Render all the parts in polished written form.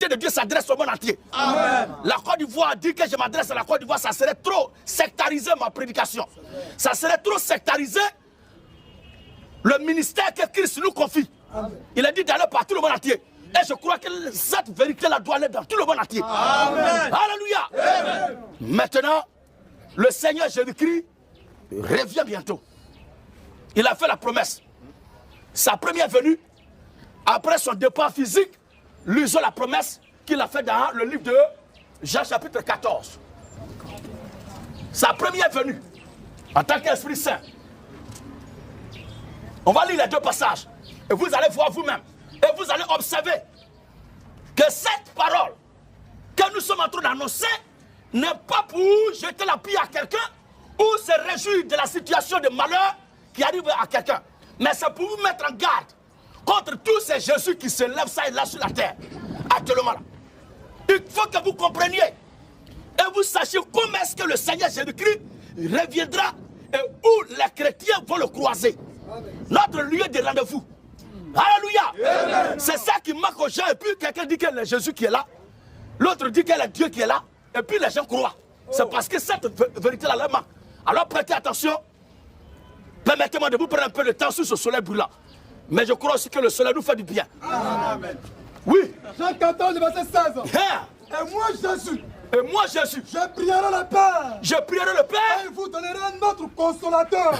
de Dieu s'adresse au monde entier. Amen. La Côte d'Ivoire dit que je m'adresse à la Côte d'Ivoire, ça serait trop sectarisé ma prédication. Ça serait trop sectarisé le ministère que Christ nous confie. Amen. Il a dit d'aller par tout le monde entier. Et je crois que cette vérité-là doit aller dans tout le monde entier. Amen. Alléluia. Amen. Maintenant, le Seigneur Jésus-Christ revient bientôt. Il a fait la promesse. Sa première venue, après son départ physique, lisons la promesse qu'il a faite dans le livre de Jean chapitre 14. Sa première venue, en tant qu'Esprit Saint. On va lire les deux passages. Et vous allez voir vous-même. Et vous allez observer que cette parole que nous sommes en train d'annoncer n'est pas pour jeter la pierre à quelqu'un ou se réjouir de la situation de malheur qui arrive à quelqu'un. Mais c'est pour vous mettre en garde contre tous ces Jésus qui se lèvent ça et là sur la terre. Actuellement là. Il faut que vous compreniez et vous sachiez comment est-ce que le Seigneur Jésus-Christ reviendra et où les chrétiens vont le croiser. Notre lieu de rendez-vous. Alléluia. C'est ça qui manque aux gens. Et puis quelqu'un dit que c'est Jésus qui est là. L'autre dit que c'est Dieu qui est là. Et puis les gens croient. C'est parce que cette vérité-là leur manque. Alors prêtez attention. Permettez-moi de vous prendre un peu de temps sous ce soleil brûlant. Mais je crois aussi que le soleil nous fait du bien. Amen. Oui. Jean 14, verset 16. Et moi Jésus. Et moi Jésus. Je prierai le Père. Je prierai le Père. Et il vous donnera notre consolateur.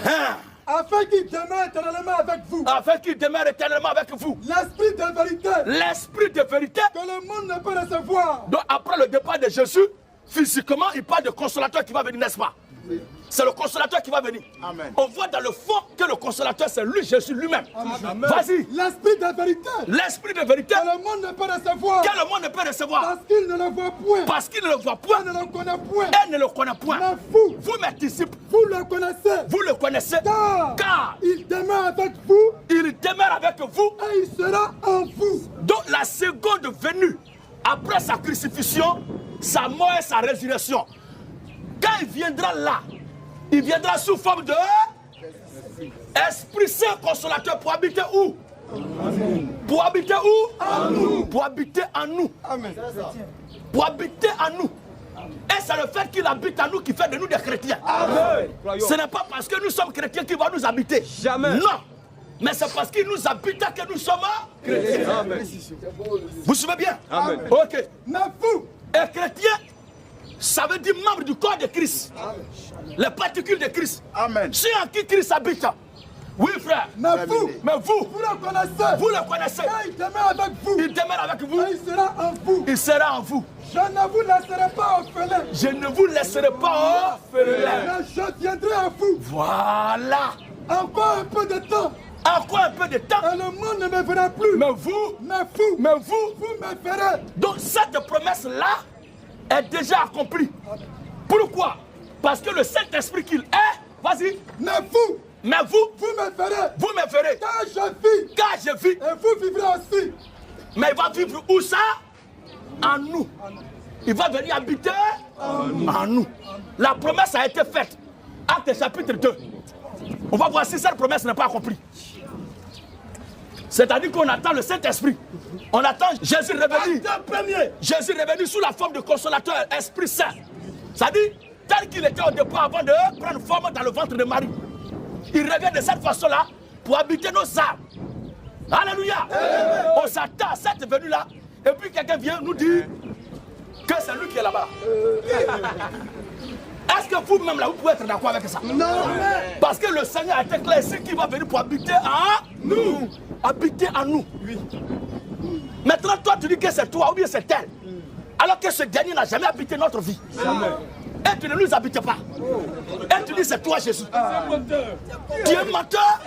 Afin qu'il demeure éternellement avec vous. Afin qu'il demeure éternellement avec vous. L'esprit de vérité. L'esprit de vérité. Que le monde ne peut recevoir. Donc après le départ de Jésus, physiquement, il parle de consolateur qui va venir, n'est-ce pas? C'est le consolateur qui va venir. Amen. On voit dans le fond que le consolateur, c'est lui, Jésus lui-même. Vas-y. L'esprit de vérité. L'esprit de vérité. Que le monde ne peut recevoir. Que le monde ne peut recevoir. Parce qu'il ne le voit point. Parce qu'il ne le voit point. Et ne le connaît point. Et ne le connaît point. Mais vous, mes disciples, vous le connaissez. Vous le connaissez. Car il demeure avec vous. Il demeure avec vous. Et il sera en vous. Donc la seconde venue, après sa crucifixion, sa mort et sa résurrection, quand il viendra là, il viendra sous forme de Esprit Saint consolateur pour habiter où? Pour habiter où? En nous. Pour habiter en nous. Amen. Pour habiter en nous. Et c'est le fait qu'il habite en nous qui fait de nous des chrétiens. Amen. Ce n'est pas parce que nous sommes chrétiens qu'il va nous habiter. Jamais. Non. Mais c'est parce qu'il nous habite que nous sommes chrétiens. Amen. Vous suivez bien? Amen. Ok. Mais vous, et chrétien, ça veut dire membre du corps de Christ. Amen. Les particules de Christ. Amen. C'est en qui Christ habite. Oui, frère. Mais vous, vous le connaissez. Vous le connaissez. Et il demeure avec vous. Il demeure avec vous. Et il sera en vous. Il sera en vous. Je ne vous laisserai pas orphelin. Je ne vous laisserai pas orphelin. Mais je viendrai à vous. Voilà. Encore un peu de temps. Encore un peu de temps. Et le monde ne me verra plus. Mais vous, vous me verrez. Donc cette promesse-là est déjà accomplie. Pourquoi? Parce que le Saint-Esprit qu'il est, vas-y. Mais vous me verrez. Vous me verrez. Car je vis. Car je vis. Et vous vivrez aussi. Mais il va vivre où ça? En nous. Il va venir habiter en nous. La promesse a été faite. Acte chapitre 2. On va voir si cette promesse n'est pas accomplie. C'est-à-dire qu'on attend le Saint-Esprit. On attend Jésus revenu. Jésus revenu sous la forme de consolateur, Esprit Saint. C'est-à-dire, tel qu'il était au départ avant de prendre forme dans le ventre de Marie. Il revient de cette façon-là pour habiter nos âmes. Alléluia. On s'attend à cette venue-là. Et puis quelqu'un vient nous dire que c'est lui qui est là-bas. Est-ce que vous-même là, vous pouvez être d'accord avec ça? Non. Parce que le Seigneur a été clair ici qu'il va venir pour habiter en nous. Habiter en nous. Oui. Maintenant, toi, tu dis que c'est toi ou bien c'est elle. Alors que ce dernier n'a jamais habité notre vie. Jamais. Et tu ne nous habites pas. Et tu dis c'est toi Jésus. Tu es menteur.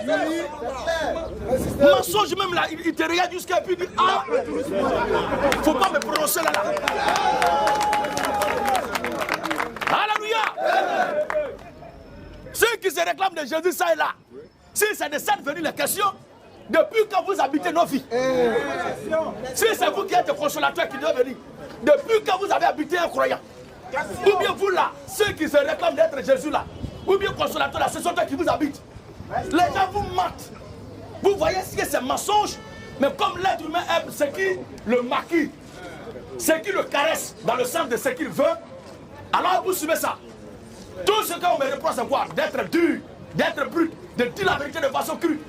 Mensonge même là, il te regarde jusqu'à puis il dit ah, faut pas me prononcer là. Alléluia. Ceux qui se réclament de Jésus, ça est là. Si c'est de cette venue la question, depuis que vous habitez nos vies, si c'est vous qui êtes le consolateur qui doit venir, depuis que vous avez habité un croyant, ou bien vous là, ceux qui se réclament d'être Jésus là, ou bien consolateur là, ce sont eux qui vous habitent. Les gens vous mentent. Vous voyez ce que c'est mensonge, mais comme l'être humain aime ce qui le maquille. ce qui le caresse dans le sens de ce qu'il veut, alors vous suivez ça. Tout ce qu'on me reproche, c'est quoi? D'être dur, d'être brut, de dire la vérité de façon crue.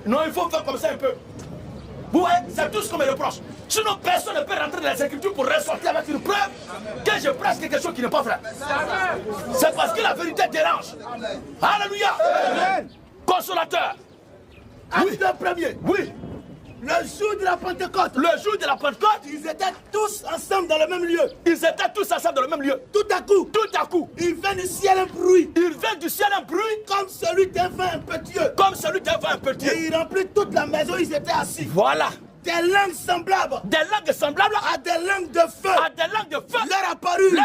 Non, il faut faire comme ça un peu. Vous voyez, c'est tout ce qu'on me reproche. Sinon, personne ne peut rentrer dans les Écritures pour ressortir avec une preuve que je prêche quelque chose qui n'est pas vrai. C'est parce que la vérité dérange. Alléluia. Consolateur. Acte premier. Oui. Le jour de la Pentecôte. Le jour de la Pentecôte, Ils étaient tous ensemble dans le même lieu. ils étaient tous ensemble dans le même lieu. Tout à coup, Il il vient du ciel un bruit, vient du ciel un bruit comme celui d'un vent impétueux. comme celui d'un vent impétueux. Et il remplit toute la maison où ils étaient assis. Voilà. Des langues semblables Des langues semblables à des langues de feu à des langues de feu leur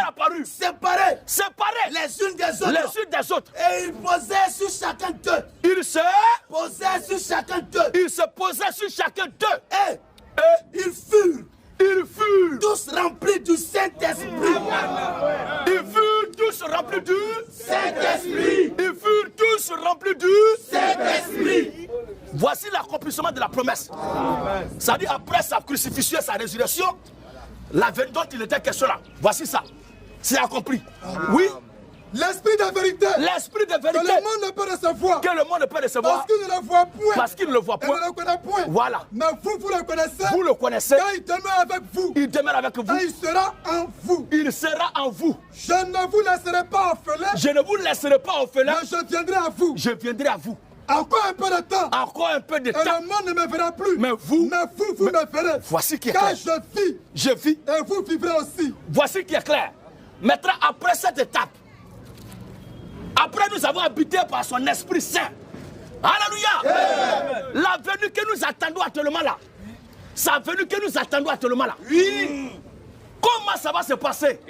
apparut, séparées séparées les unes des autres. les unes des autres. Et ils posaient sur chacun d'eux. Ils se posaient sur chacun d'eux. Et ils furent Tous remplis du Saint-Esprit. Ils furent tous remplis du Saint-Esprit. Ils furent tous remplis du Saint-Esprit. Voici l'accomplissement de la promesse. Ça dit après sa crucifixion et sa résurrection, la vérité dont il était question là. Voici ça. C'est accompli. Oui. L'esprit de vérité. L'esprit de Que vérité le monde ne peut recevoir. que le monde ne peut recevoir Parce qu'il ne le voit point. parce qu'il ne le voit Et point. ne le connaît point. Voilà. Mais vous le connaissez. Vous le connaissez. Car il demeure avec vous. Il demeure avec vous. Et il sera en vous. Il sera en vous. Je ne vous laisserai pas orphelin. Je ne vous laisserai pas orphelin. Mais je viendrai à vous. Je viendrai à vous. Encore un peu de temps. Encore un peu de Et temps. le monde ne me verra plus. Mais vous vous me verrez. Voici qui est Car clair. je vis. Je vis. Et vous vivrez aussi. Voici qui est clair. Maintenant, après cette étape, après nous avons habité par son Esprit Saint. Alléluia. La venue que nous attendons actuellement là. Sa venue que nous attendons actuellement là. Oui. Comment ça va se passer?